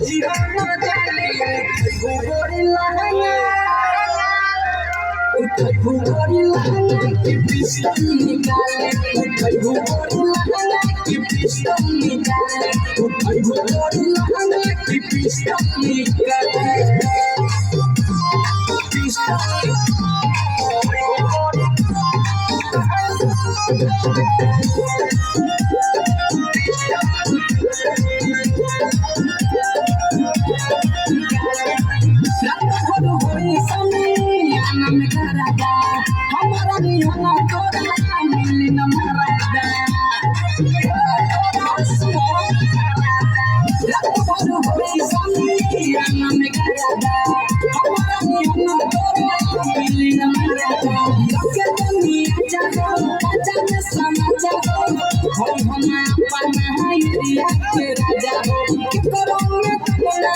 जीवन जाले गोरी लहंगा गोरी लहंगा की पिस्टल निकाले गोरी लहंगा की पिस्टल निकाले गोरी लहंगा की पिस्टल निकाले हमारा निहना तोरा मिली न मरदा रात भर होई समिया न करदा हमारा निहना तोरा मिली न मरदा के दुनिया जाओ जान समझ हो हम अपन हैरिया के राजा हो करो में तोरा